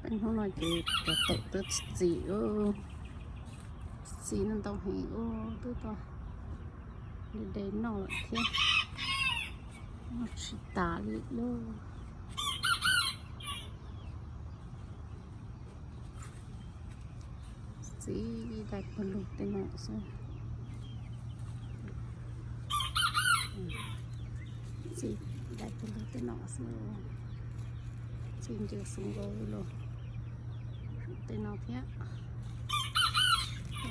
เป็นห้องนอนจีจะตกตึ๊ดสีสีนั่นต้องให้ตึ๊ดตัวเด่นนอกเลยเที่ยชิตาลิโลสีได้ผลุเต็มหมดสิสีได้ผลุเต็มหมดสิสีเจอสูงกว่าเลยเต็มหมดเที่ย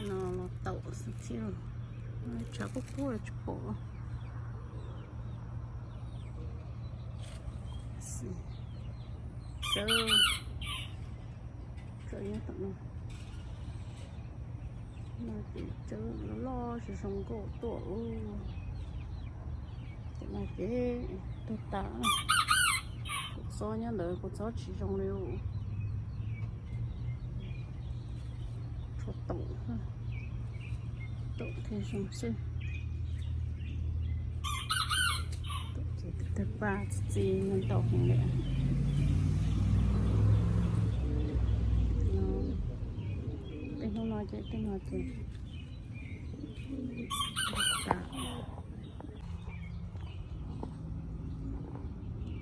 nó tẩu siêu chả có cua chụp bộ chơi như tận nó chỉ chơi nó lo chỉ sống cổ tổ cái này cái tôi ta cuộc sống nhá đời cuộc sống chỉ trong liều tổ thì dùng sư tổ chỉ thực và gì nên tổ hình lệ tên không nói chuyện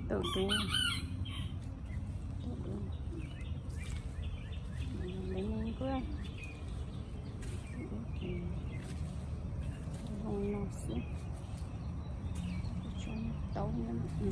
tổ đu lấy mình quá không nó sẽ trong tấu nữa